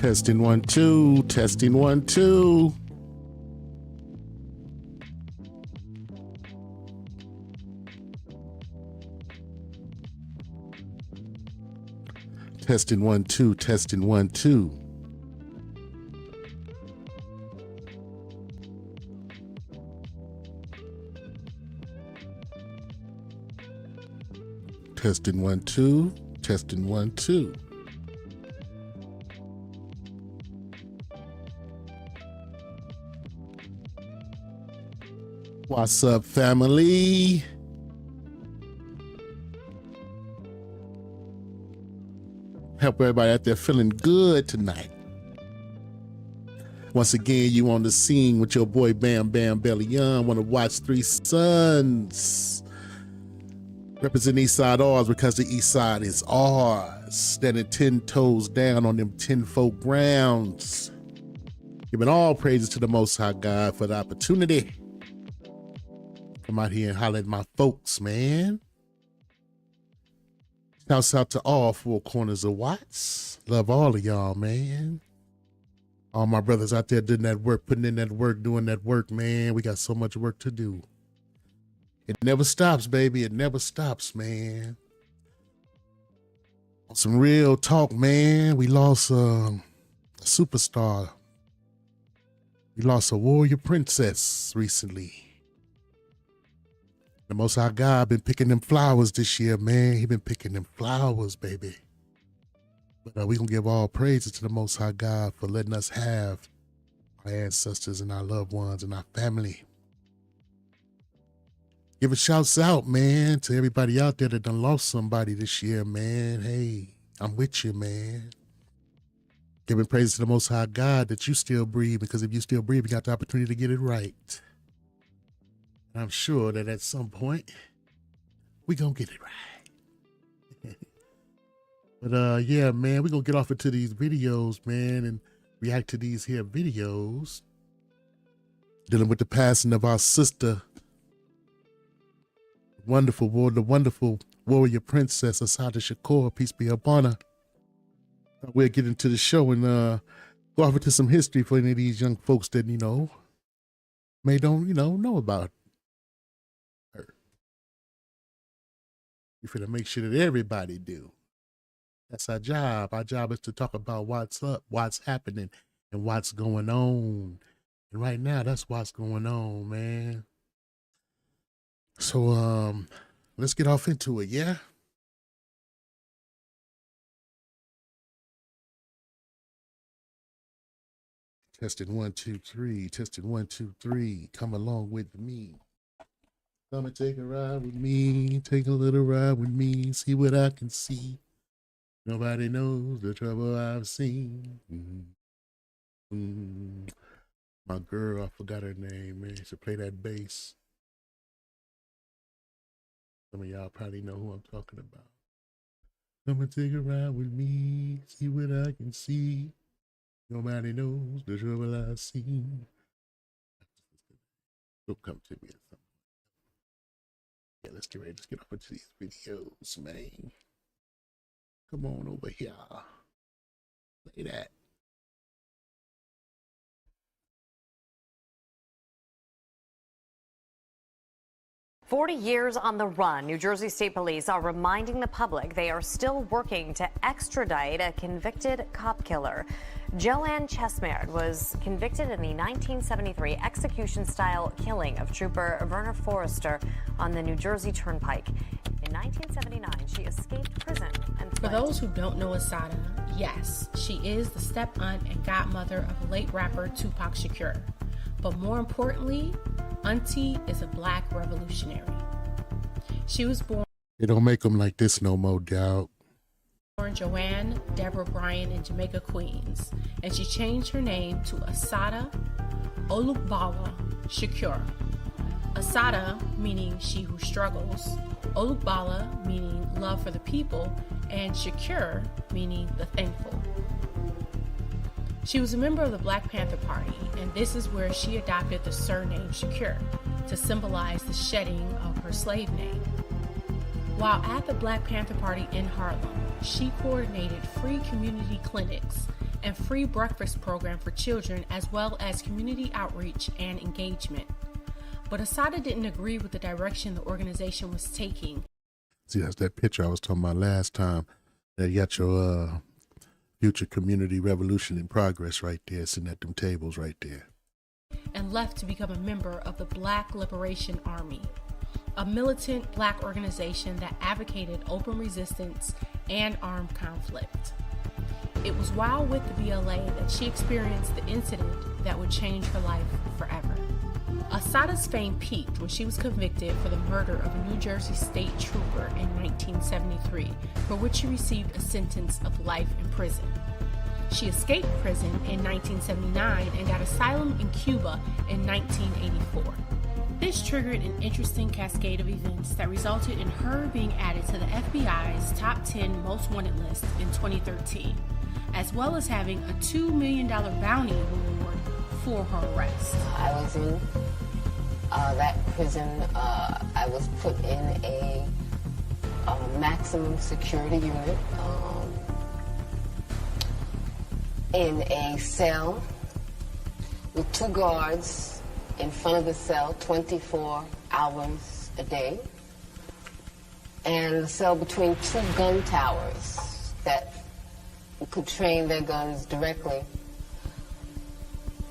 Testing 1 2, testing 1 2. Testing 1 2, testing 1 2. Testing 1 2, testing 1 2. What's up, family? Hope everybody out there feeling good tonight. Once again, you on the scene with your boy Bam Bam Belly Young. Want to watch Three Sons. Represent Eastside ours because the Eastside is ours. Standing 10 toes down on them 10-fold grounds. Giving all praises to the Most High God for the opportunity. Come out here and holler at my folks, man. Shouts out to all four corners of Watts. Love all of y'all, man. All my brothers out there doing that work, putting in that work, doing that work, man. We got so much work to do. It never stops, baby. It never stops, man. On some real talk, man. We lost a superstar. We lost a warrior princess recently. The Most High God been picking them flowers this year, man. He been picking them flowers, baby. But we gonna give all praises to the Most High God for letting us have our ancestors and our loved ones and our family. Give a shouts out, man, to everybody out there that done lost somebody this year, man. Hey, I'm with you, man. Giving praises to the Most High God that you still breathe, because if you still breathe, you got the opportunity to get it right. I'm sure that at some point we gonna get it right. But yeah, man, we gonna get off into these videos, man, and react to these here videos dealing with the passing of our sister, the wonderful warrior princess Assata Shakur, peace be upon her. We'll get into the show and go off into some history for any of these young folks that may don't know about her. We finna make sure that everybody do. That's our job. Our job is to talk about what's up, what's happening, and what's going on. And right now, that's what's going on, man. So, let's get off into it, yeah? Testing 1 2 3. Testing 1 2 3. Come along with me. Come and take a ride with me. Take a little ride with me. See what I can see. Nobody knows the trouble I've seen. My girl, I forgot her name, man. She play that bass. Some of y'all probably know who I'm talking about. Come and take a ride with me. See what I can see. Nobody knows the trouble I've seen. It'll come to me at some point. Yeah, let's get ready. Let's get off into these videos, man. Come on over here. Play that. "40 years on the run, New Jersey State Police are reminding the public they are still working to extradite a convicted cop killer. Joanne Chesmerd was convicted in the 1973 execution-style killing of Trooper Werner Forrester on the New Jersey Turnpike. In 1979, she escaped prison and For those who don't know Assata, yes, she is the step-aunt and godmother of the late rapper Tupac Shakur. But more importantly, Auntie is a black revolutionary. She was born... They don't make them like this no more, dog. Joanne Deborah Bryan in Jamaica, Queens, and she changed her name to Assata Olukbala Shakur. Assata meaning she who struggles, Olukbala meaning love for the people, and Shakur meaning the thankful. She was a member of the Black Panther Party, and this is where she adopted the surname Shakur to symbolize the shedding of her slave name. While at the Black Panther Party in Harlem, she coordinated free community clinics and free breakfast program for children, as well as community outreach and engagement. But Assata didn't agree with the direction the organization was taking. See, that's that picture I was talking about last time. That you got your future community revolution in progress right there, sitting at them tables right there. And left to become a member of the Black Liberation Army, a militant Black organization that advocated open resistance and armed conflict. It was while with the BLA that she experienced the incident that would change her life forever. Assata's fame peaked when she was convicted for the murder of a New Jersey state trooper in 1973, for which she received a sentence of life in prison. She escaped prison in 1979 and got asylum in Cuba in 1984. This triggered an interesting cascade of events that resulted in her being added to the FBI's top 10 most wanted list in 2013, as well as having a $2 million bounty reward for her arrest. I was in that prison. I was put in a maximum security unit, in a cell with 2 guards in front of the cell 24 hours a day, and a cell between 2 gun towers that could train their guns directly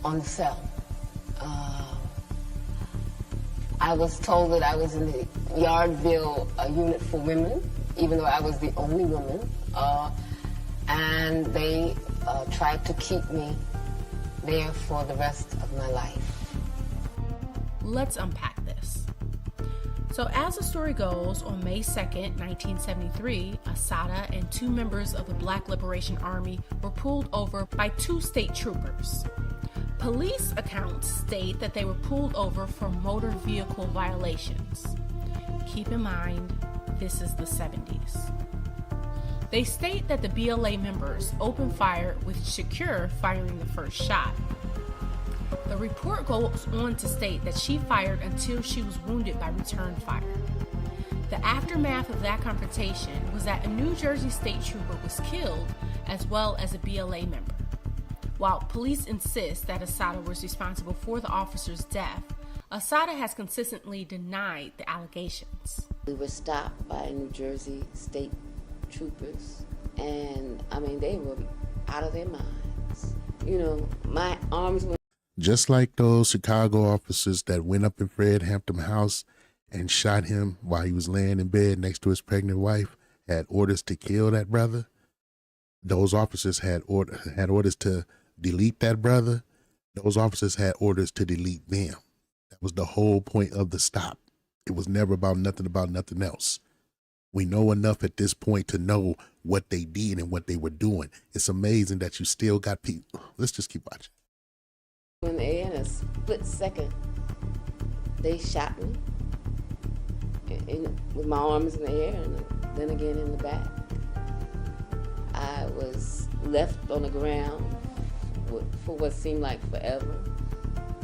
on the cell. I was told that I was in the Yardville unit for women, even though I was the only woman, and they tried to keep me there for the rest of my life. Let's unpack this. So as the story goes, on May 2nd, 1973, Assata and 2 members of the Black Liberation Army were pulled over by 2 state troopers. Police accounts state that they were pulled over for motor vehicle violations. Keep in mind, this is the 70s. They state that the BLA members opened fire, with Shakur firing the first shot. The report goes on to state that she fired until she was wounded by return fire. The aftermath of that confrontation was that a New Jersey state trooper was killed, as well as a BLA member. While police insist that Assata was responsible for the officer's death, Assata has consistently denied the allegations. We were stopped by New Jersey state troopers, and they were out of their minds. My arms were just like those Chicago officers that went up in Fred Hampton's house and shot him while he was laying in bed next to his pregnant wife, had orders to kill that brother. Those officers had orders to delete that brother. Those officers had orders to delete them. That was the whole point of the stop. It was never about nothing else. We know enough at this point to know what they did and what they were doing. It's amazing that you still got people. Let's just keep watching. in the air in a split second. They shot me with my arms in the air and then again in the back. I was left on the ground for what seemed like forever.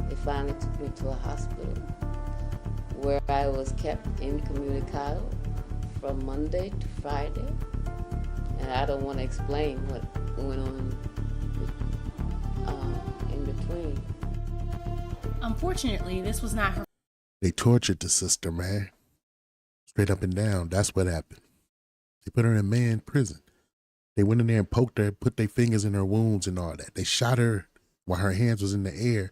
They finally took me to a hospital where I was kept incommunicado from Monday to Friday. And I don't want to explain what went on in between. Unfortunately, this was not her. They tortured the sister, man. Straight up and down. That's what happened. They put her in man prison. They went in there and poked her, put their fingers in her wounds and all that. They shot her while her hands was in the air,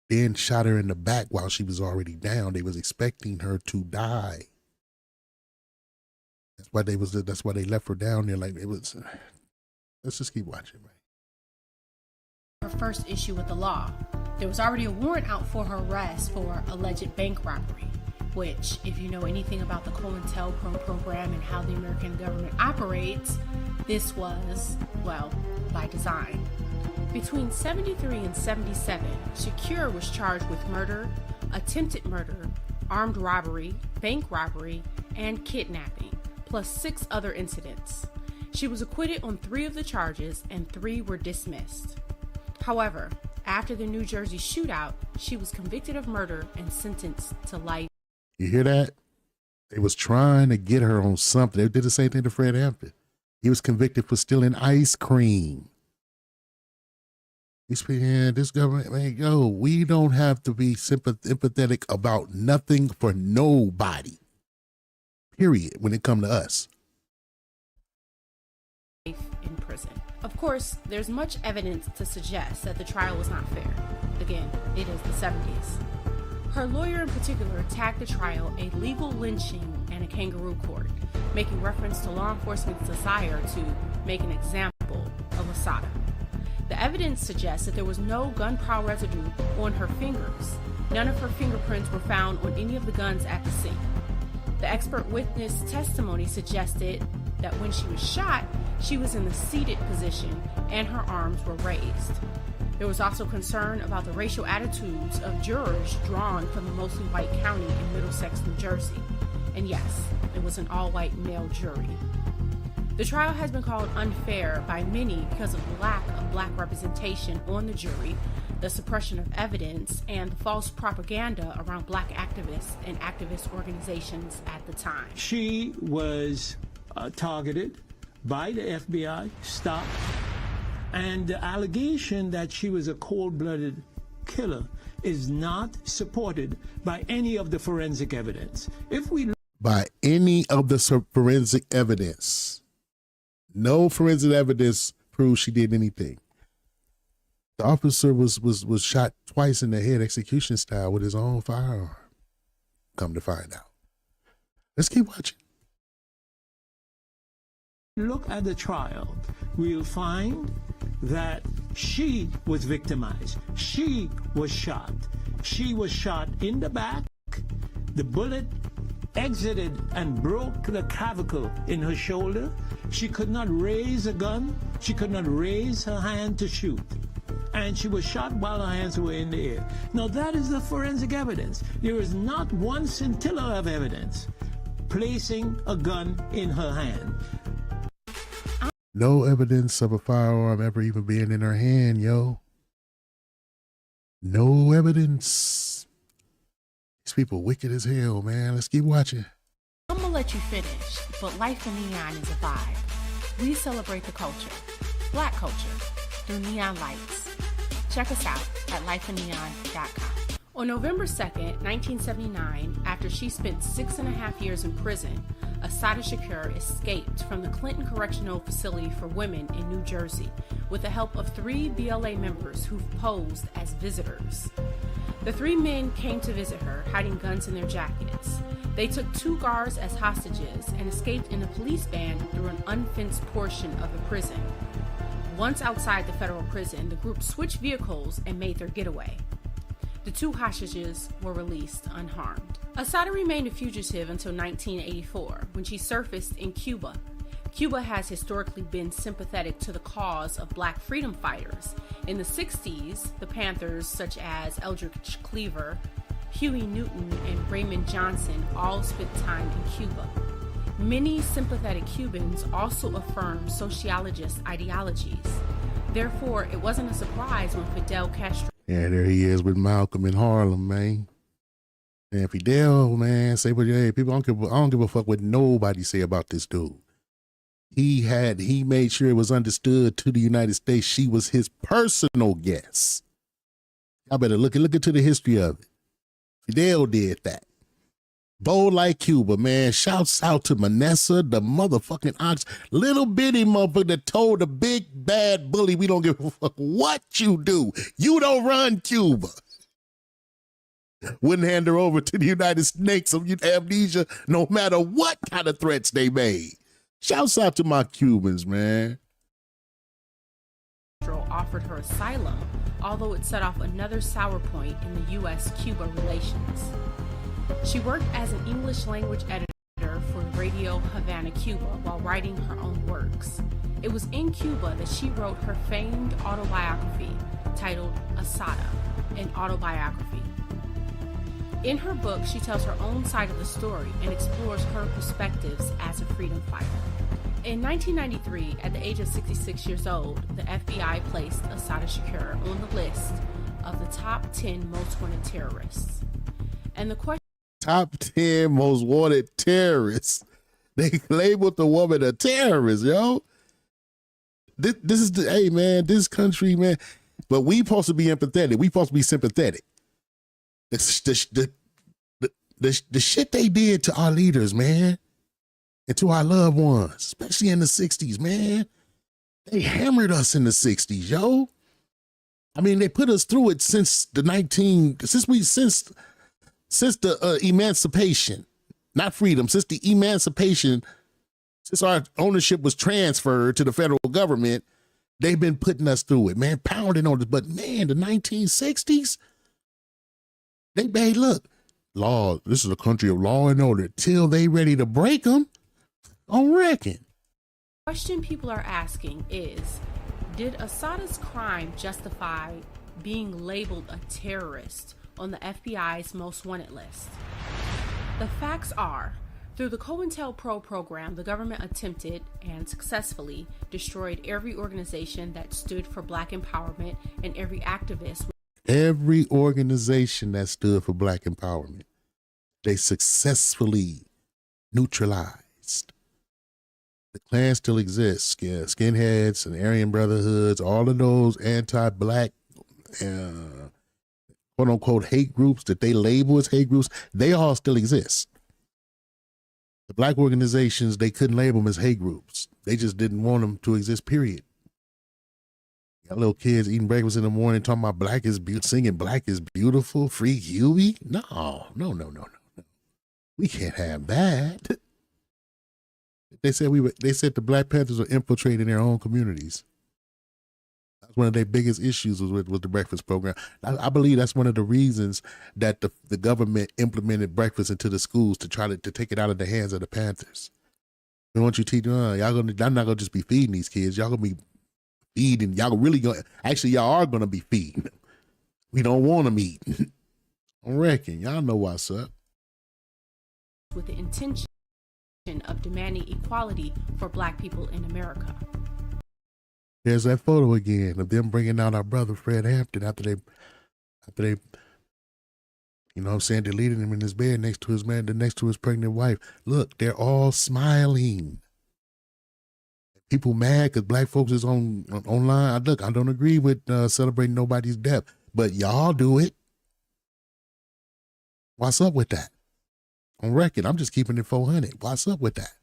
then shot her in the back while she was already down. They was expecting her to die. That's why they left her down there like it was. Let's just keep watching, man. Her first issue with the law. There was already a warrant out for her arrest for alleged bank robbery, which, if you know anything about the COINTELPRO program and how the American government operates, this was, well, by design. Between 73 and 77, Shakur was charged with murder, attempted murder, armed robbery, bank robbery, and kidnapping, plus 6 other incidents. She was acquitted on 3 of the charges and 3 were dismissed. However, after the New Jersey shootout, she was convicted of murder and sentenced to life. You hear that? They was trying to get her on something. They did the same thing to Fred Hampton. He was convicted for stealing ice cream. He's saying this government, man, yo, we don't have to be empathetic about nothing for nobody. Period. When it come to us. In prison. Of course, there's much evidence to suggest that the trial was not fair. Again, it is the 70s. Her lawyer in particular tagged the trial a legal lynching and a kangaroo court, making reference to law enforcement's desire to make an example of Assata. The evidence suggests that there was no gunpowder residue on her fingers. None of her fingerprints were found on any of the guns at the scene. The expert witness testimony suggested that when she was shot, she was in the seated position and her arms were raised. There was also concern about the racial attitudes of jurors drawn from the mostly white county in Middlesex, New Jersey. And yes, it was an all-white male jury. The trial has been called unfair by many because of the lack of black representation on the jury, the suppression of evidence, and the false propaganda around black activists and activist organizations at the time. She was targeted by the FBI, stopped, and the allegation that she was a cold-blooded killer is not supported by any of the forensic evidence. By any of the forensic evidence. No forensic evidence proves she did anything. The officer was shot twice in the head, execution style, with his own firearm. Come to find out. Let's keep watching. Look at the trial, we'll find that she was victimized. She was shot. She was shot in the back. The bullet exited and broke the clavicle in her shoulder. She could not raise a gun. She could not raise her hand to shoot. And she was shot while her hands were in the air. Now that is the forensic evidence. There is not one scintilla of evidence placing a gun in her hand. No evidence of a firearm ever even being in her hand, yo. No evidence. These people wicked as hell, man. Let's keep watching. I'm gonna let you finish, but Life in Neon is a vibe. We celebrate the culture, black culture, through neon lights. Check us out at lifeinneon.com. On November 2nd, 1979, after she spent 6.5 years in prison, Assata Shakur escaped from the Clinton Correctional Facility for Women in New Jersey with the help of 3 BLA members who posed as visitors. The 3 men came to visit her, hiding guns in their jackets. They took 2 guards as hostages and escaped in a police van through an unfenced portion of the prison. Once outside the federal prison, the group switched vehicles and made their getaway. The 2 hostages were released unharmed. Assata remained a fugitive until 1984, when she surfaced in Cuba. Cuba has historically been sympathetic to the cause of black freedom fighters. In the 60s, the Panthers, such as Eldridge Cleaver, Huey Newton, and Raymond Johnson all spent time in Cuba. Many sympathetic Cubans also affirmed sociologist ideologies. Therefore, it wasn't a surprise when Fidel Castro... Yeah, there he is with Malcolm in Harlem, man. And Fidel, man, say what hey, people I don't give a fuck what nobody say about this dude. He made sure it was understood to the United States she was his personal guest. I better look into the history of it. Fidel did that. Bold like Cuba, man. Shouts out to Manessa, the motherfucking ox, little bitty motherfucker that told the big bad bully, we don't give a fuck what you do. You don't run Cuba. Wouldn't hand her over to the United States of amnesia, no matter what kind of threats they made. Shouts out to my Cubans, man. Offered her asylum, although it set off another sour point in the U.S.-Cuba relations. She worked as an English language editor for Radio Havana, Cuba, while writing her own works. It was in Cuba that she wrote her famed autobiography titled Assata, an autobiography. In her book, she tells her own side of the story and explores her perspectives as a freedom fighter. In 1993, at the age of 66 years old, the FBI placed Assata Shakur on the list of the top 10 most wanted terrorists. And the question... Top 10 most wanted terrorists. They labeled the woman a terrorist, yo. This is the, hey man, this country, man, But we supposed to be empathetic. We supposed to be sympathetic. The shit they did to our leaders, man, and to our loved ones, especially in the 60s, man. They hammered us in the 60s, yo. I mean, they put us through it since the emancipation, not freedom, since the emancipation, since our ownership was transferred to the federal government, they've been putting us through it, man, pounding on us. But man, the 1960s, they made, look, law, this is a country of law and order till they ready to break them. I reckon. The question people are asking is, did Assata's crime justify being labeled a terrorist on the FBI's most wanted list? The facts are, through the COINTELPRO program, the government attempted and successfully destroyed every organization that stood for Black empowerment and every activist. Every organization that stood for Black empowerment, they successfully neutralized. The Klan still exists. Skinheads and Aryan Brotherhoods, all of those anti-Black, quote unquote, hate groups that they label as hate groups, they all still exist. The Black organizations, they couldn't label them as hate groups. They just didn't want them to exist, period. Got little kids eating breakfast in the morning talking about singing Black is Beautiful, Free Huey. No. We can't have that. They said the Black Panthers were infiltrating their own communities. That's one of their biggest issues was the breakfast program. I believe that's one of the reasons that the government implemented breakfast into the schools to try to take it out of the hands of the Panthers. They want you to teach y'all not gonna just be feeding these kids. Y'all gonna be feeding. Y'all are gonna be feeding them. We don't want them eating. I reckon y'all know what's up. With the intention of demanding equality for Black people in America. There's that photo again of them bringing out our brother Fred Hampton after they, you know what I'm saying, deleted him in his bed next to his pregnant wife. Look, they're all smiling. People mad because Black folks is online. Look, I don't agree with celebrating nobody's death, but y'all do it. What's up with that? On record, I'm just keeping it 400. What's up with that?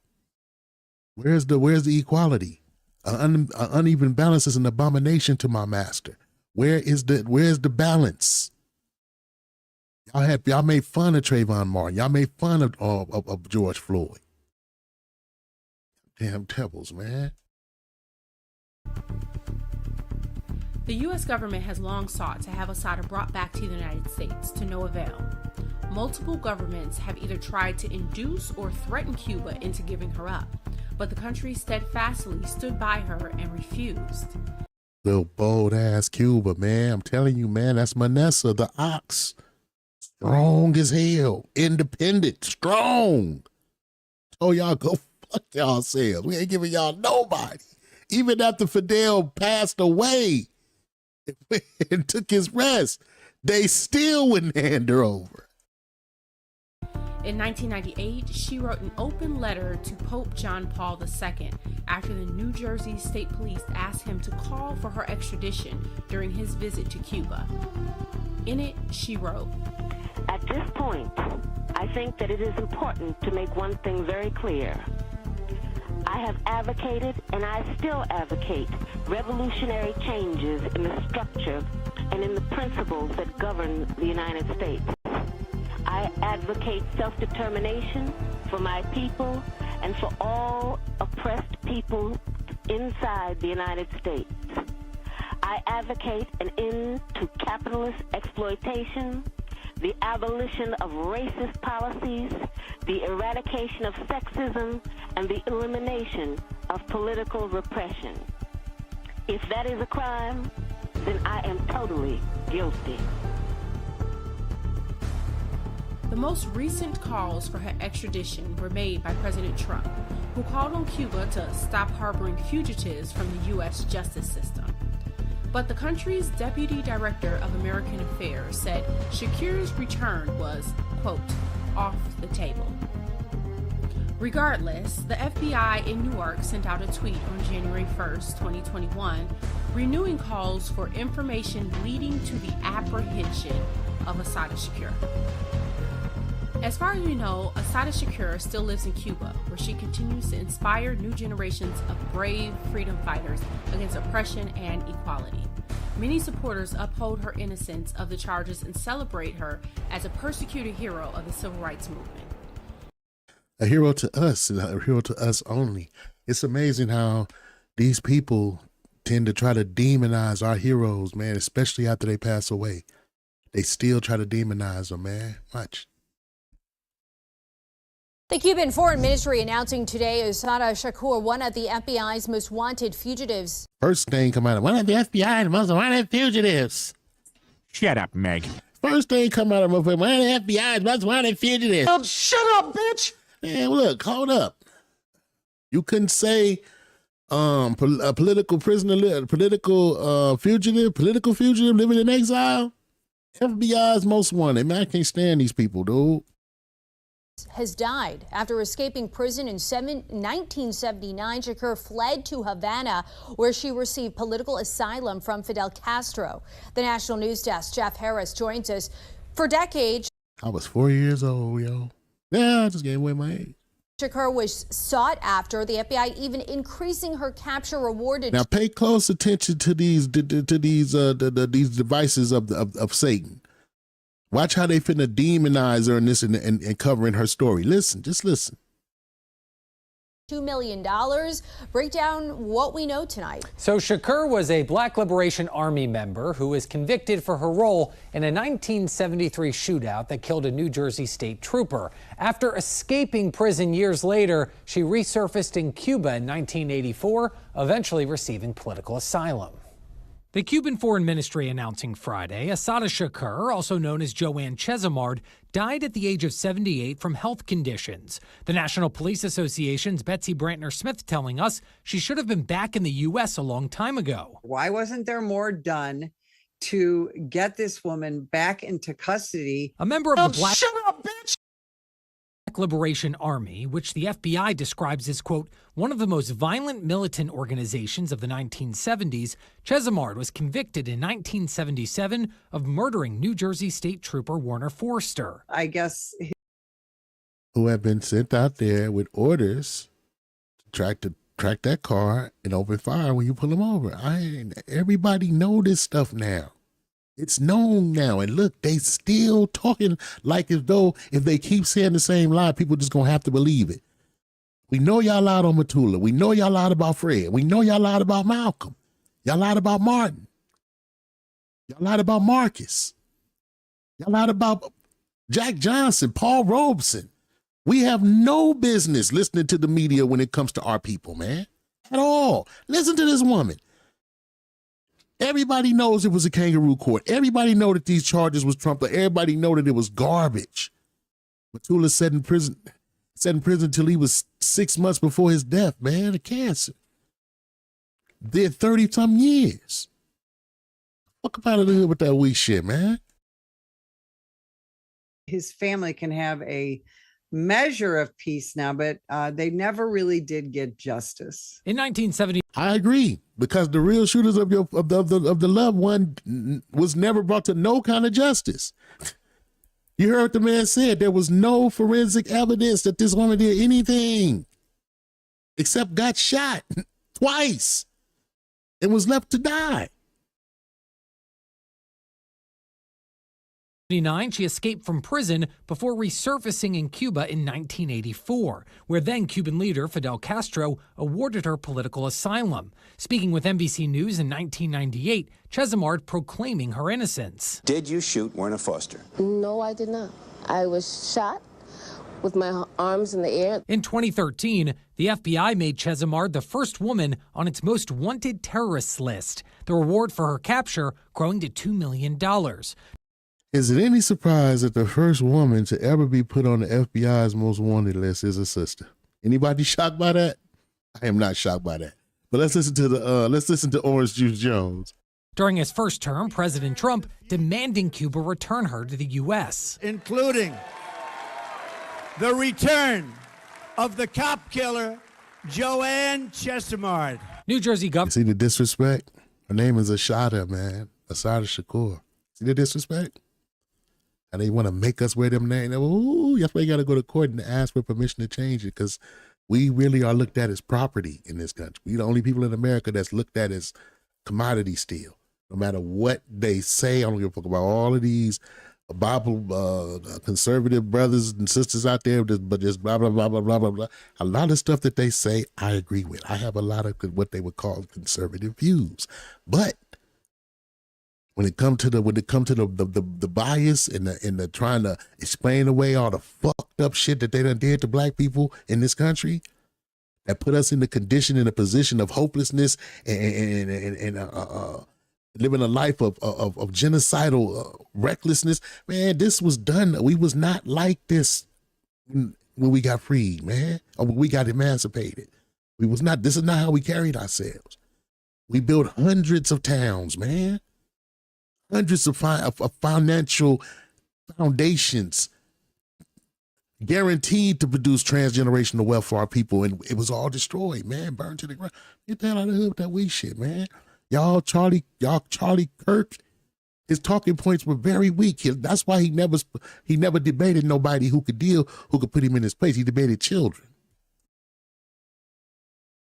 Where's the equality? An uneven balance is an abomination to my master. Where's the balance? Y'all made fun of Trayvon Martin. Y'all made fun of George Floyd. Damn devils, man. The U.S. government has long sought to have Assata brought back to the United States, to no avail. Multiple governments have either tried to induce or threaten Cuba into giving her up, but the country steadfastly stood by her and refused. Little bold ass Cuba, man. I'm telling you, man, that's Manessa, the ox. Strong as hell. Independent. Strong. Told y'all go fuck yourselves. We ain't giving y'all nobody. Even after Fidel passed away and took his rest, they still wouldn't hand her over. In 1998, she wrote an open letter to Pope John Paul II after the New Jersey State Police asked him to call for her extradition during his visit to Cuba. In it, she wrote, "At this point, I think that it is important to make one thing very clear. I have advocated and I still advocate revolutionary changes in the structure and in the principles that govern the United States. I advocate self-determination for my people and for all oppressed people inside the United States. I advocate an end to capitalist exploitation, the abolition of racist policies, the eradication of sexism, and the elimination of political repression. If that is a crime, then I am totally guilty." The most recent calls for her extradition were made by President Trump, who called on Cuba to stop harboring fugitives from the U.S. justice system. But the country's Deputy Director of American Affairs said Shakir's return was, quote, off the table. Regardless, the FBI in Newark sent out a tweet on January 1st, 2021, renewing calls for information leading to the apprehension of Assata Shakur. As far as we know, Assata Shakur still lives in Cuba, where she continues to inspire new generations of brave freedom fighters against oppression and equality. Many supporters uphold her innocence of the charges and celebrate her as a persecuted hero of the civil rights movement. A hero to us, and a hero to us only. It's amazing how these people tend to try to demonize our heroes, man, especially after they pass away. They still try to demonize them, man. Watch. The Cuban Foreign Ministry announcing today Assata Shakur, one of the FBI's most wanted fugitives. First thing come out of one of the FBI's most wanted fugitives. Shut up, Meg. First thing come out of one of the FBI's most wanted fugitives. Oh, shut up, bitch! Man, look, hold up. You couldn't say a political prisoner, political fugitive living in exile. FBI's most wanted. Man, I can't stand these people, dude. Has died after escaping prison in 1979. Shakur fled to Havana, where she received political asylum from Fidel Castro. The National News Desk, Jeff Harris, joins us. For decades, I was 4 years old, yo. Yeah, I just gave away my age. Shakur was sought after, the FBI even increasing her capture reward. Now pay close attention to these devices of Satan. Watch how they finna demonize her in this and covering her story. Listen, just listen. $2 million. Break down what we know tonight. So Shakur was a Black Liberation Army member who was convicted for her role in a 1973 shootout that killed a New Jersey state trooper. After escaping prison years later, she resurfaced in Cuba in 1984, eventually receiving political asylum. The Cuban Foreign Ministry announcing Friday, Assata Shakur, also known as Joanne Chesimard, died at the age of 78 from health conditions. The National Police Association's Betsy Brantner-Smith telling us she should have been back in the U.S. a long time ago. Why wasn't there more done to get this woman back into custody? A member of the Black Liberation Army, which the FBI describes as, quote, one of the most violent militant organizations of the 1970s, Chesimard was convicted in 1977 of murdering New Jersey State Trooper Warner Forster. I guess who have been sent out there with orders to track that car and open fire when you pull them over. Everybody know this stuff now. It's known now. And look, they still talking like as though if they keep saying the same lie, people just gonna have to believe it. We know y'all lied on Matula. We know y'all lied about Fred. We know y'all lied about Malcolm. Y'all lied about Martin. Y'all lied about Marcus. Y'all lied about Jack Johnson, Paul Robeson. We have no business listening to the media when it comes to our people, man, at all. Listen to this woman. Everybody knows it was a kangaroo court. Everybody know that these charges was trumped. Everybody know that it was garbage. Matula sat in prison till he was 6 months before his death, man, of cancer. Did 30-some years. Fuck up out of here with that weak shit, man. his family can have a measure of peace now, but they never really did get justice. In 1970, I agree, because the real shooters of the loved one was never brought to no kind of justice. You heard what the man said. There was no forensic evidence that this woman did anything except got shot twice and was left to die. She escaped from prison before resurfacing in Cuba in 1984, where then Cuban leader Fidel Castro awarded her political asylum. Speaking with NBC News in 1998, Chesimard proclaiming her innocence. Did you shoot Werner Foster? No, I did not. I was shot with my arms in the air. In 2013, the FBI made Chesimard the first woman on its most wanted terrorists list, the reward for her capture growing to $2 million. Is it any surprise that the first woman to ever be put on the FBI's most wanted list is a sister? Anybody shocked by that? I am not shocked by that. But let's listen to Orange Juice Jones. During his first term, President Trump demanding Cuba return her to the U.S., including the return of the cop killer Joanne Chesimard. New Jersey Governor. See the disrespect? Her name is Assata, man. Assata Shakur. See the disrespect? And they want to make us wear them names. Ooh, that's why you got to go to court and ask for permission to change it, because we really are looked at as property in this country. We the only people in America that's looked at as commodity still. No matter what they say, I don't give a fuck about all of these Bible conservative brothers and sisters out there, but just blah, blah, blah, blah, blah, blah, blah. A lot of stuff that they say, I agree with. I have a lot of what they would call conservative views. But when it come to the bias and the trying to explain away all the fucked up shit that they done did to black people in this country, that put us in the condition, in a position of hopelessness and living a life of genocidal recklessness, man, this was done. We was not like this when we got freed, man, or when we got emancipated. We was not. This is not how we carried ourselves. We built hundreds of towns, man. Hundreds of financial foundations guaranteed to produce transgenerational wealth for our people, and it was all destroyed, man, burned to the ground. Get that out of the hood with that weak shit, man. Y'all Charlie Kirk, his talking points were very weak. That's why he never debated nobody who could put him in his place. He debated children.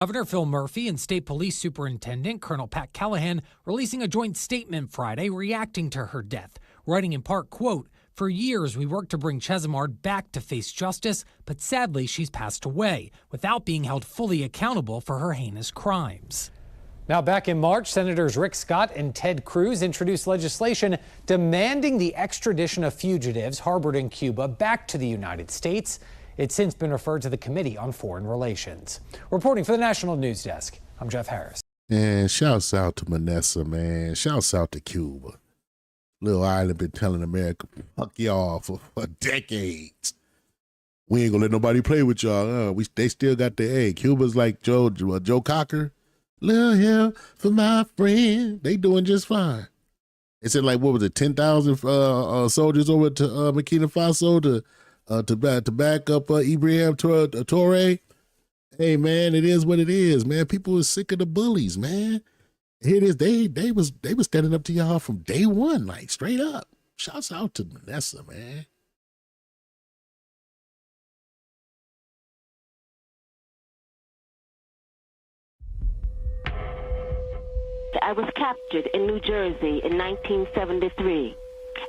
Governor Phil Murphy and State Police Superintendent Colonel Pat Callahan releasing a joint statement Friday reacting to her death, writing in part, quote, "For years, we worked to bring Chesimard back to face justice, but sadly, she's passed away without being held fully accountable for her heinous crimes." Now, back in March, Senators Rick Scott and Ted Cruz introduced legislation demanding the extradition of fugitives harbored in Cuba back to the United States. It's since been referred to the Committee on Foreign Relations. Reporting for the National News Desk, I'm Jeff Harris. And shouts out to Manessa, man. Shouts out to Cuba. Little island been telling America, fuck y'all for decades. We ain't gonna let nobody play with y'all. They still got the egg. Cuba's like Joe Cocker. Little here for my friend. They doing just fine. They said, like, what was it, 10,000 soldiers over to Burkina Faso to back up Ibrahim Traore. Hey, man, it is what it is, man. People are sick of the bullies, man. Here it is. They was standing up to y'all from day one, like straight up. Shouts out to Vanessa, man. I was captured in New Jersey in 1973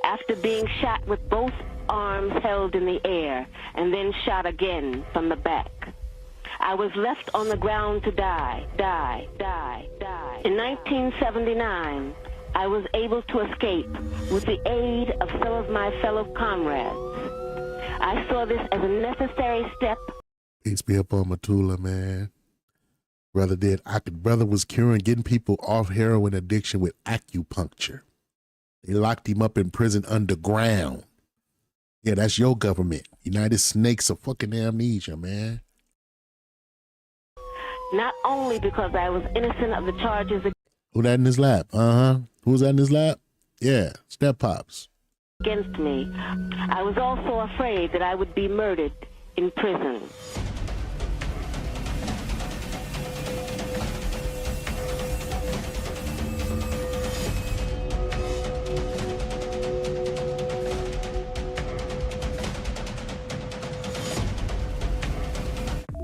after being shot with both arms held in the air and then shot again from the back. I was left on the ground to die. In 1979, I was able to escape with the aid of some of my fellow comrades. I saw this as a necessary step. Peace be up on Matula, man. Brother was getting people off heroin addiction with acupuncture. They locked him up in prison underground. Yeah, that's your government. United Snakes of fucking amnesia, man. Not only because I was innocent of the charges. Who that in his lap? Who's that in his lap? Yeah, Step Pops. Against me, I was also afraid that I would be murdered in prison.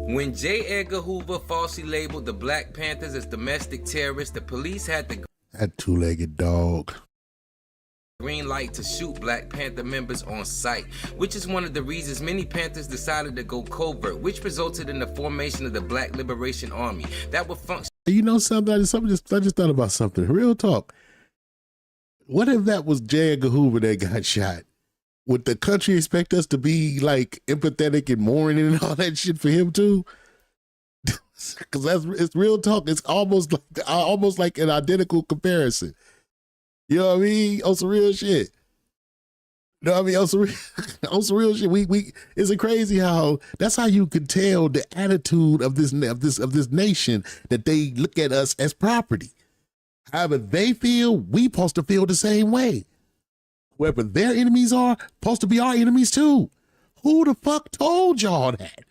When J. Edgar Hoover falsely labeled the Black Panthers as domestic terrorists, the police had the that two-legged dog green light to shoot Black Panther members on sight, which is one of the reasons many Panthers decided to go covert, which resulted in the formation of the Black Liberation Army that would function. You know something? I just thought about something. Real talk. What if that was J. Edgar Hoover that got shot? Would the country expect us to be like empathetic and mourning and all that shit for him too? Because it's real talk. It's almost like an identical comparison. You know what I mean? On some real shit. You know what I mean? On some real shit. We it's a crazy how that's how you could tell the attitude of this nation, that they look at us as property. However they feel, we supposed to feel the same way. Whoever their enemies are, supposed to be our enemies too. Who the fuck told y'all that?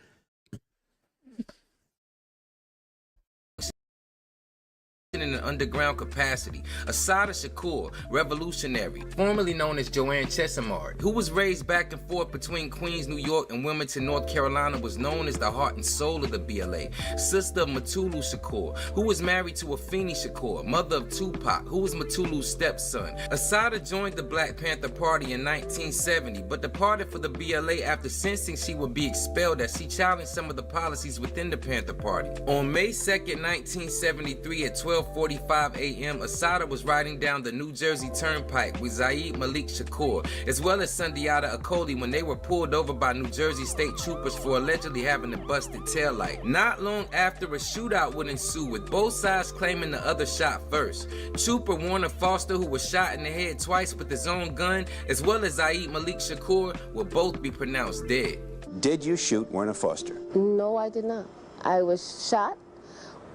in an underground capacity. Assata Shakur, revolutionary, formerly known as Joanne Chesimard, who was raised back and forth between Queens, New York and Wilmington, North Carolina, was known as the heart and soul of the BLA. Sister of Mutulu Shakur, who was married to Afeni Shakur, mother of Tupac, who was Mutulu's stepson. Assata joined the Black Panther Party in 1970, but departed for the BLA after sensing she would be expelled as she challenged some of the policies within the Panther Party. On May 2nd, 1973 at 12:45 a.m., Assata was riding down the New Jersey Turnpike with Zaid Malik Shakur, as well as Sundiata Akoli, when they were pulled over by New Jersey state troopers for allegedly having a busted taillight. Not long after, a shootout would ensue, with both sides claiming the other shot first. Trooper Warner Foster, who was shot in the head twice with his own gun, as well as Zaid Malik Shakur, will both be pronounced dead. Did you shoot Warner Foster? No, I did not. I was shot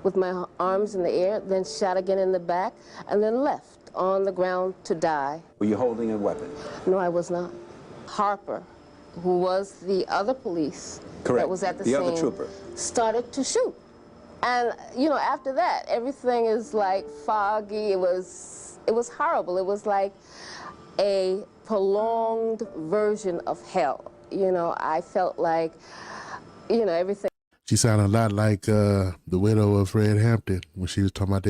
with my arms in the air, then shot again in the back, and then left on the ground to die. Were you holding a weapon? No, I was not. Harper, who was the other police that was at the scene, other trooper, started to shoot. And, you know, after that, everything is like foggy. It was horrible. It was like a prolonged version of hell. You know, I felt like, you know, everything. She sounded a lot like the widow of Fred Hampton when she was talking about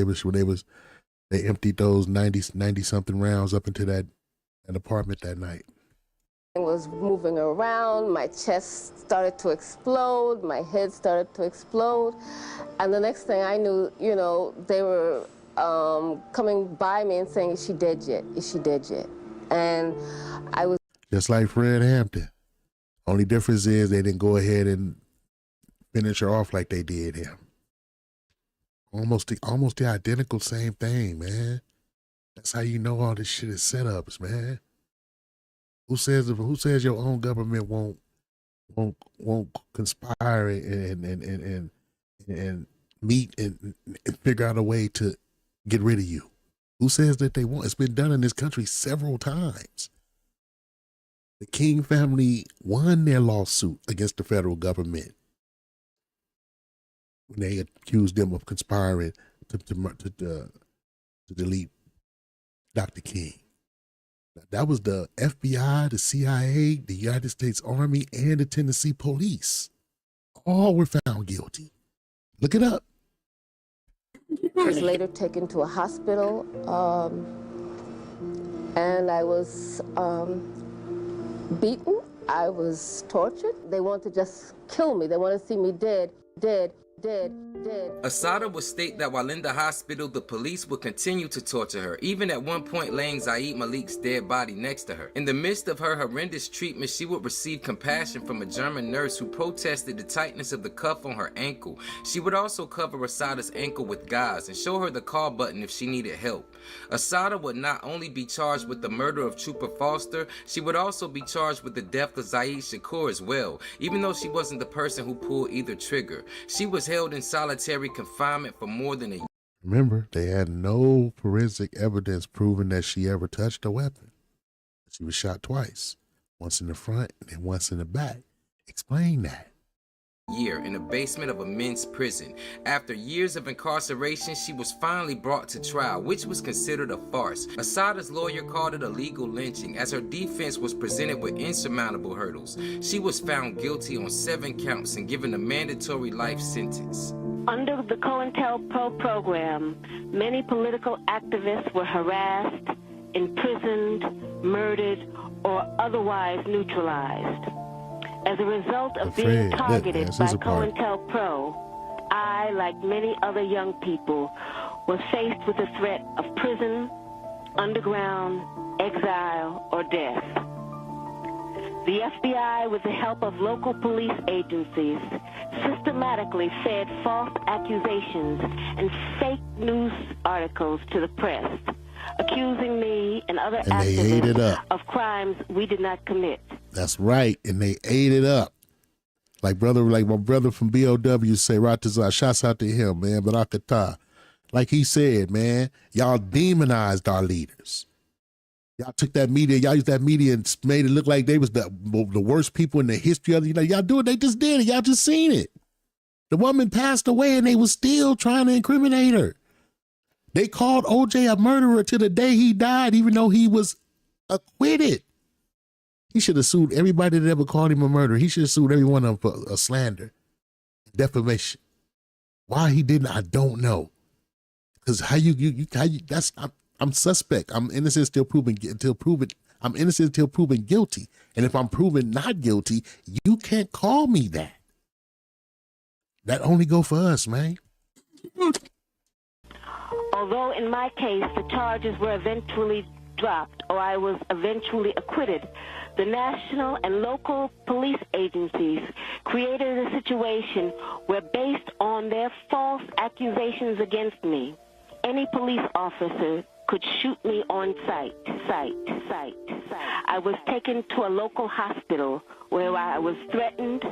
they emptied those 90 something rounds up into that apartment that night. It was moving around, my chest started to explode, my head started to explode, and the next thing I knew, you know, they were coming by me and saying, "Is she dead yet? Is she dead yet?" And I was just like Fred Hampton. Only difference is they didn't go ahead and finish her off like they did him. Almost the identical same thing, man. That's how you know all this shit is setups, man. Who says your own government won't conspire and meet and figure out a way to get rid of you? Who says that they won't? It's been done in this country several times. The King family won their lawsuit against the federal government when they accused them of conspiring to delete Dr. King. That was the FBI, the CIA, the United States Army, and the Tennessee police. All were found guilty. Look it up. I was later taken to a hospital, and I was beaten. I was tortured. They wanted to just kill me. They wanted to see me dead. Assata would state that while in the hospital, the police would continue to torture her, even at one point laying Zaid Malik's dead body next to her. In the midst of her horrendous treatment, she would receive compassion from a German nurse who protested the tightness of the cuff on her ankle. She would also cover Assata's ankle with gauze and show her the call button if she needed help. Assata would not only be charged with the murder of Trooper Foster, she would also be charged with the death of Zaid Shakur as well, even though she wasn't the person who pulled either trigger. She was held in solitary confinement for more than a year. Remember, they had no forensic evidence proving that she ever touched a weapon. She was shot twice, once in the front and once in the back. Explain that. In the basement of a men's prison. After years of incarceration, she was finally brought to trial, which was considered a farce. Assata's lawyer called it a legal lynching, as her defense was presented with insurmountable hurdles. She was found guilty on 7 counts and given a mandatory life sentence. Under the COINTELPRO program, many political activists were harassed, imprisoned, murdered, or otherwise neutralized. As a result of being targeted by COINTELPRO, I, like many other young people, was faced with the threat of prison, underground, exile, or death. The FBI, with the help of local police agencies, systematically fed false accusations and fake news articles to the press, accusing me and other activists of crimes we did not commit. That's right, and they ate it up. Like my brother from BOW say, Ratazar, shouts out to him, man, Barakatah. Like he said, man, y'all demonized our leaders. Y'all took that media, y'all used that media and made it look like they was the worst people in the history of the, y'all do it, they just did it, y'all just seen it. The woman passed away and they was still trying to incriminate her. They called OJ a murderer to the day he died, even though he was acquitted. He should have sued everybody that ever called him a murderer. He should have sued every one of them for slander, defamation. Why he didn't, I don't know. Because I'm suspect. I'm innocent I'm innocent until proven guilty. And if I'm proven not guilty, you can't call me that. That only go for us, man. Although in my case the charges were eventually dropped or I was eventually acquitted, the national and local police agencies created a situation where, based on their false accusations against me, any police officer could shoot me on sight. I was taken to a local hospital where I was threatened,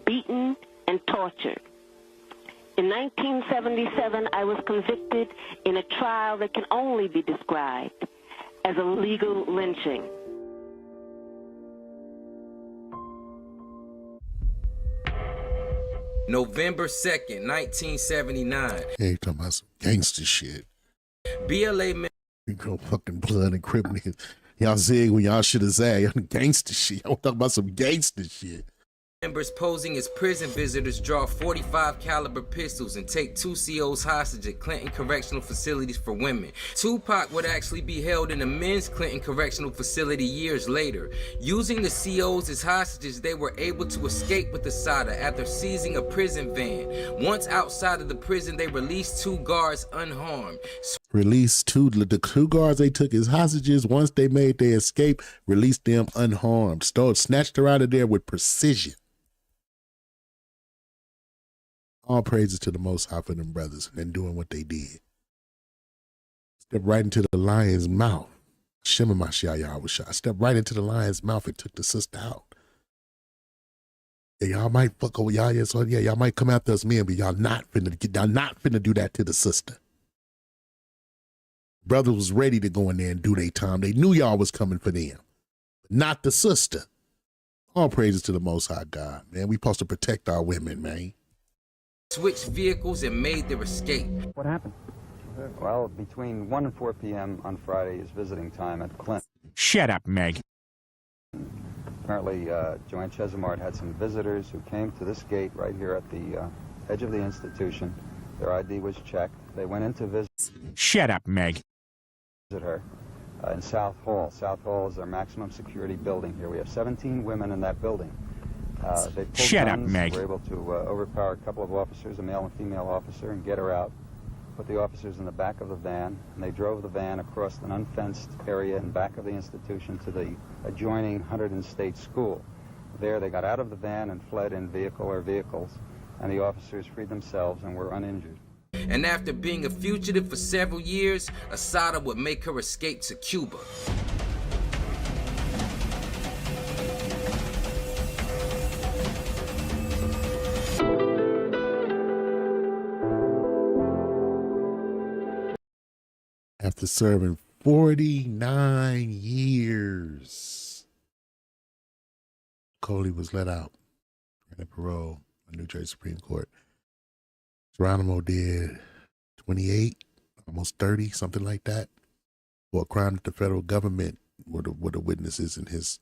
beaten, and tortured. In 1977, I was convicted in a trial that can only be described as a legal lynching. November 2nd, 1979. Hey, talking about some gangster shit. BLA You go fucking blood and crip niggas. Y'all zig when y'all should have zagged. Y'all gangster shit. Y'all talking about some gangster shit. members posing as prison visitors draw 45 caliber pistols and take 2 COs hostage at Clinton Correctional Facilities for women. Tupac would actually be held in a men's Clinton Correctional Facility years later. Using the COs as hostages, they were able to escape with Assata after seizing a prison van. Once outside of the prison, they released 2 guards unharmed. Released the 2 guards they took as hostages. Once they made their escape, released them unharmed. Snatched her out of there with precision. All praises to the Most High for them brothers and doing what they did. Stepped right into the lion's mouth. Shimmer my Yahweh shot. Stepped right into the lion's mouth and took the sister out. Yeah, y'all might fuck over y'all. So yeah, y'all might come after us men, but y'all not finna do that to the sister. Brothers was ready to go in there and do their time. They knew y'all was coming for them, but not the sister. All praises to the Most High God, man. We supposed to protect our women, man. Switched vehicles and made their escape. What happened? Well, between 1 and 4 p.m. on Friday is visiting time at Clinton. Shut up, Meg. Apparently, Joanne Chesimard had some visitors who came to this gate right here at the edge of the institution. Their ID was checked. They went in to visit. Shut up, Meg. Her in South Hall. South Hall is our maximum security building here. We have 17 women in that building. They pulled Shut up, guns, Meg. were able to overpower a couple of officers, a male and female officer, and get her out. Put the officers in the back of the van, and they drove the van across an unfenced area in back of the institution to the adjoining Hunterdon State School. There, they got out of the van and fled in vehicle or vehicles, and the officers freed themselves and were uninjured. And after being a fugitive for several years, Assata would make her escape to Cuba. After serving 49 years, Coley was let out on parole by New Jersey Supreme Court. Geronimo did 28, almost 30, something like that, for a crime that the federal government were the witnesses in his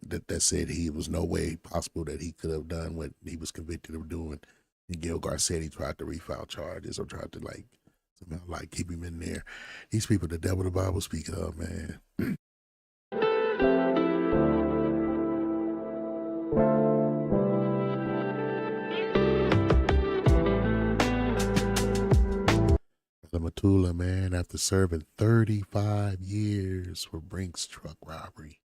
that said he was no way possible that he could have done what he was convicted of doing. And Gil Garcetti tried to refile charges or tried to somehow keep him in there. These people, the devil the Bible speaks of, man. Matula, man, after serving 35 years for Brinks truck robbery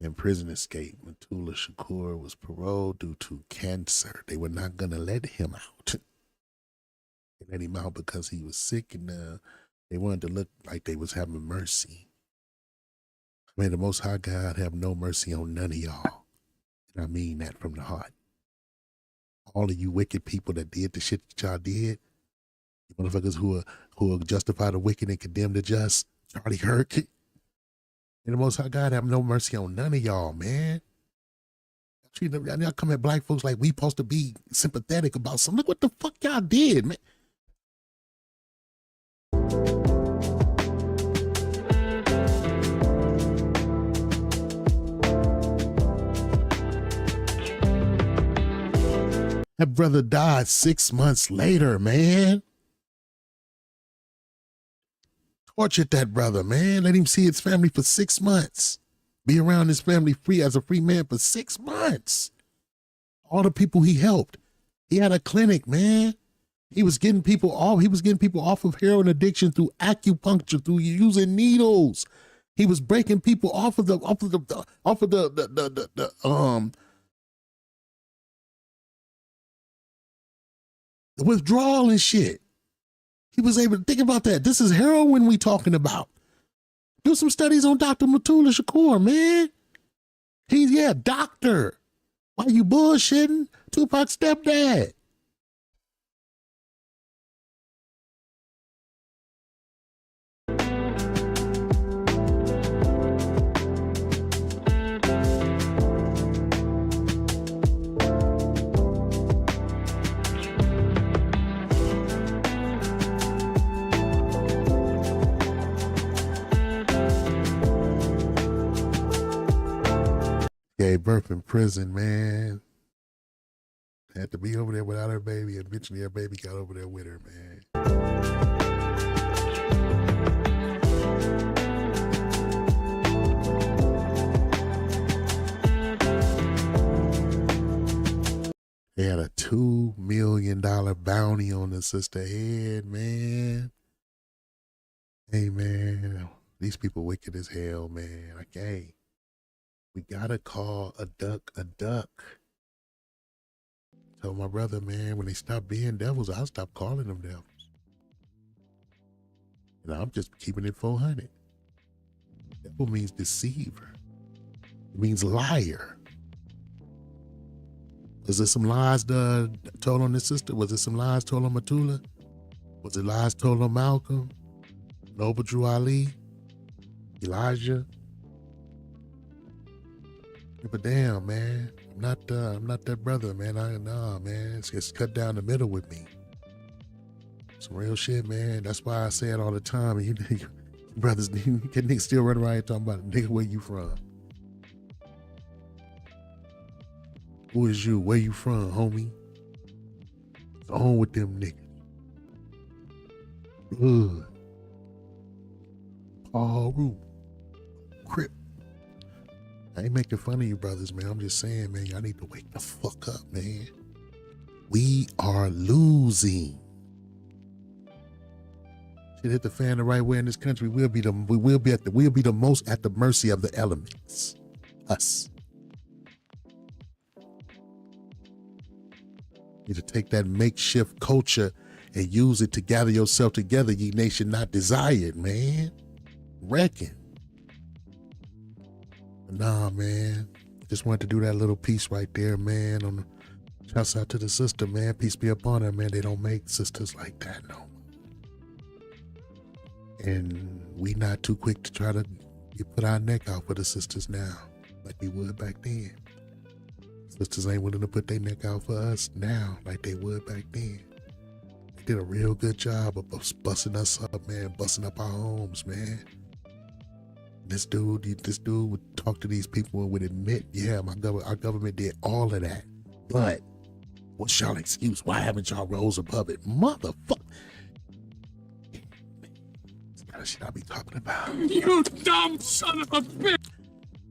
and prison escape, Matula Shakur was paroled due to cancer. They were not going to let him out. They let him out because he was sick, and they wanted to look like they was having mercy. May the Most High God have no mercy on none of y'all. And I mean that from the heart. All of you wicked people that did the shit that y'all did, you motherfuckers who are justify the wicked and condemn the just, Charlie Kirk. And the Most High God have no mercy on none of y'all, man. Y'all come at black folks like we supposed to be sympathetic about something. Look what the fuck y'all did, man. That brother died 6 months later, man. Tortured that brother, man. Let him see his family for 6 months. Be around his family free as a free man for 6 months. All the people he helped. He had a clinic, man. He was getting people off of heroin addiction through acupuncture, through using needles. He was breaking people off of the withdrawal and shit. He was able to think about that. This is heroin we talking about. Do some studies on Dr. Mutula Shakur, man. He's, doctor. Why you bullshitting? Tupac's stepdad. Gave birth in prison, man. Had to be over there without her baby. Eventually her baby got over there with her, man. They had a $2 million bounty on the sister head, man. Hey, man, these people wicked as hell, man. Like, hey, we gotta call a duck a duck. Tell my brother, man, when they stop being devils, I'll stop calling them devils. And I'm just keeping it 400. Devil means deceiver. It means liar. Was there some lies told on this sister? Was there some lies told on Mutula? Was it lies told on Malcolm? Noble Drew Ali? Elijah? But damn, man, I'm not that brother, man. Man, it's cut down the middle with me. Some real shit, man. That's why I say it all the time. You brothers, you niggas still run around here talking about, nigga, where you from? Who is you? Where you from, homie? What's on with them niggas? Ugh. Paul Root. Crip. I ain't making fun of you brothers, man. I'm just saying, man, y'all need to wake the fuck up, man. We are losing. Shit hit the fan the right way in this country. We'll be the most at the mercy of the elements. Us. You need to take that makeshift culture and use it to gather yourself together, ye nation not desired, man. Reckon. Nah, man. Just wanted to do that little piece right there, man. Shouts out to the sister, man. Peace be upon her, man. They don't make sisters like that no more. And we not too quick to try to put our neck out for the sisters now, like we would back then. Sisters ain't willing to put their neck out for us now, like they would back then. They did a real good job of busting us up, man, busting up our homes, man. This dude would talk to these people and would admit, yeah, our government did all of that. But what's y'all excuse? Why haven't y'all rose above it? Motherfucker. This kind of shit I be talking about. You dumb son of a bitch.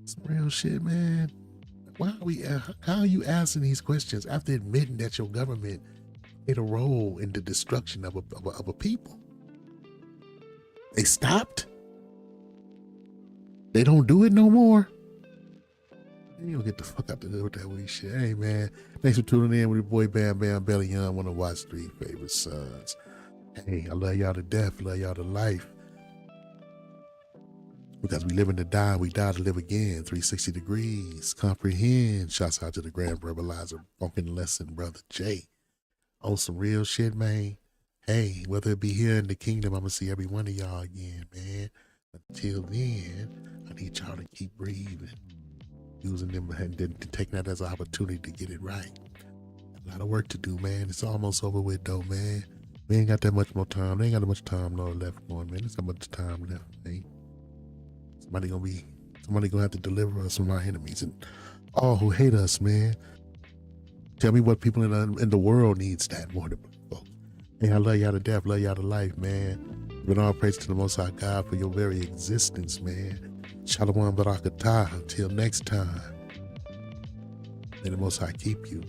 Some real shit, man. How are you asking these questions after admitting that your government played a role in the destruction of a people? They stopped? They don't do it no more? You don't get the fuck out the hood with that weird shit. Hey, man, thanks for tuning in with your boy Bam Bam Belly Young, one of Watt's 3 favorite sons. Hey, I love y'all to death, love y'all to life. Because we live in to die, we die to live again. 360 degrees, comprehend. Shouts out to the grand verbalizer, funkin' lesson, brother Jay. On some real shit, man. Hey, whether it be here in the kingdom, I'm gonna see every one of y'all again, man. Until then, I need y'all to keep breathing, using them and then taking that as an opportunity to get it right. A lot of work to do, man. It's almost over with, though, man. We ain't got that much more time. They ain't got that much time left going, man. There's not much time left, man. Somebody gonna have to deliver us from our enemies and all who hate us, man. Tell me what people in the world needs that more than folks. Hey, I love y'all to death, love y'all to life, man. But all praise to the Most High God for your very existence, man. Shalom barakatah. Until next time. May the Most High keep you.